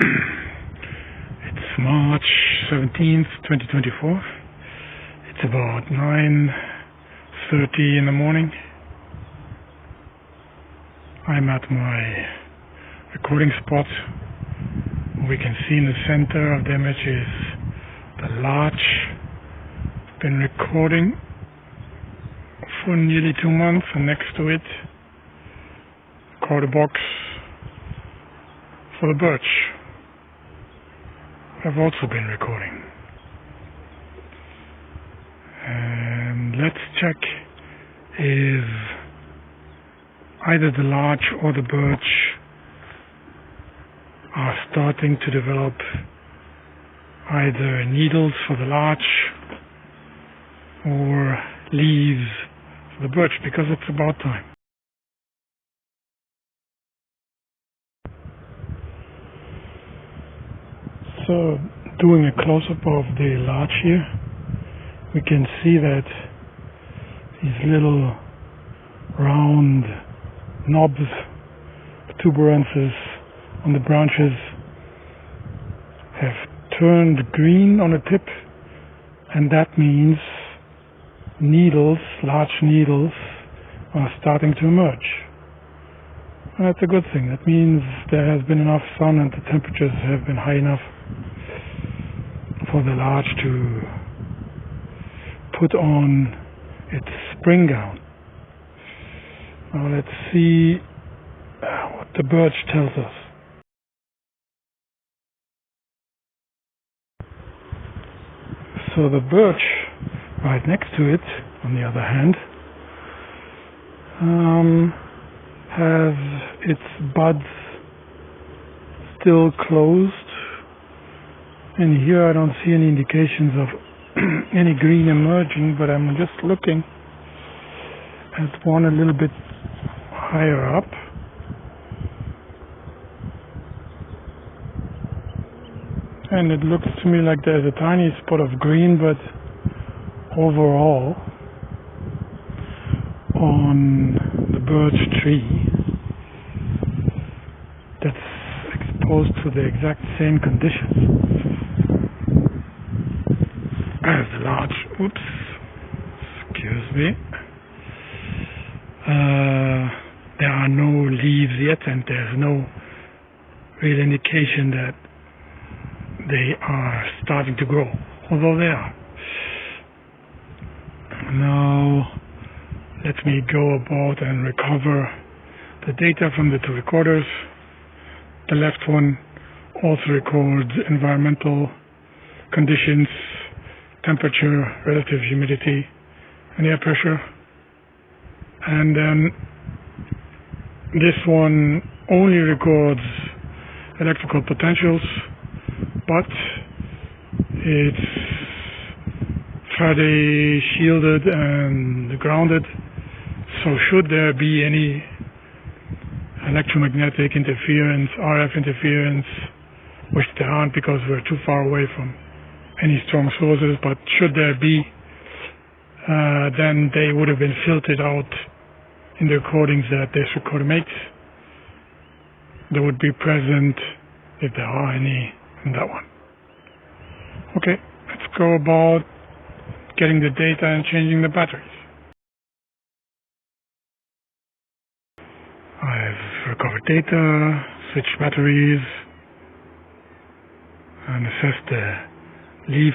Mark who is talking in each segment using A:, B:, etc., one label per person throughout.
A: It's March 17th, 2024. It's about 9:30 in the morning. I'm at my recording spot. We can see in the center of the image is the Larch. Been recording for nearly 2 months, and next to it, recorder box for the Birch. I've also been recording. And let's check if either the Larch or the Birch are starting to develop either needles for the Larch or leaves for the Birch, because it's about time. So, doing a close-up of the Larch here, we can see that these little round knobs, protuberances on the branches have turned green on the tip, and that means needles, large needles, are starting to emerge. And that's a good thing. That means there has been enough sun and the temperatures have been high enough for the Larch to put on its spring gown. Now let's see what the Birch tells us. So the Birch, right next to it, on the other hand, has its buds still closed, and here I don't see any indications of any green emerging, but I'm just looking at one a little bit higher up. And it looks to me like there's a tiny spot of green, but overall on the birch tree that's exposed to the exact same conditions as the Larch. Oops, excuse me. There are no leaves yet, and there's no real indication that they are starting to grow, although they are. Now let me go about and recover the data from the two recorders. The left one also records environmental conditions, temperature, relative humidity, and air pressure. And then this one only records electrical potentials, but it's Faraday shielded and grounded, so should there be any electromagnetic interference, RF interference, which there aren't because we're too far away from any strong sources, but should there be, then they would have been filtered out in the recordings that this recorder makes. They would be present, if there are any, in that one. Okay, let's go about getting the data and changing the batteries. I've recovered data, switched batteries, and assessed the leaf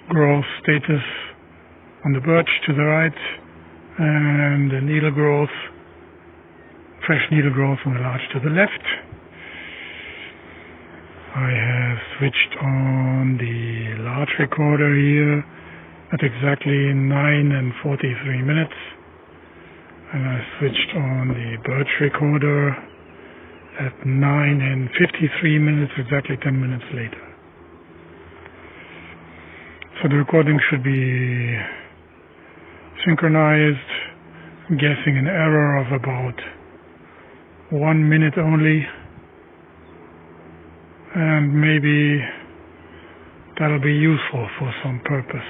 A: growth status on the Birch to the right, and the needle growth, fresh needle growth on the Larch to the left. I have switched on the Larch recorder here at exactly 9:43, and I switched on the Birch recorder at 9:53, exactly 10 minutes later. So the recording should be synchronized. I'm guessing an error of about 1 minute only, and maybe that'll be useful for some purpose.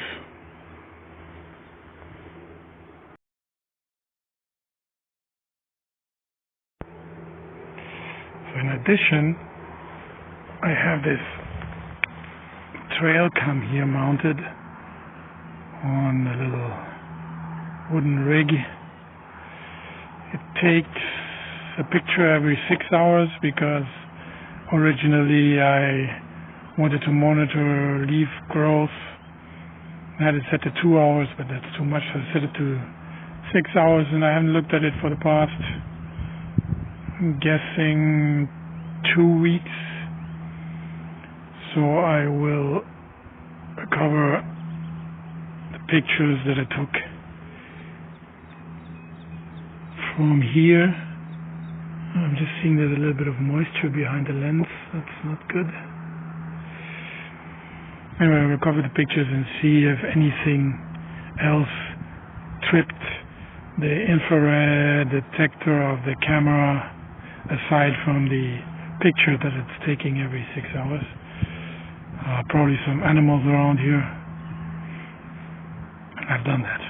A: So in addition, I have this trail cam here mounted on a little wooden rig. It takes a picture every 6 hours because originally I wanted to monitor leaf growth. I had it set to 2 hours, but that's too much. I set it to 6 hours, and I haven't looked at it for the past, I'm guessing, 2 weeks. So I will cover the pictures that I took from here. I'm just seeing there's a little bit of moisture behind the lens. That's not good. Anyway, we'll cover the pictures and see if anything else tripped the infrared detector of the camera aside from the picture that it's taking every 6 hours. Probably some animals around here. I've done that.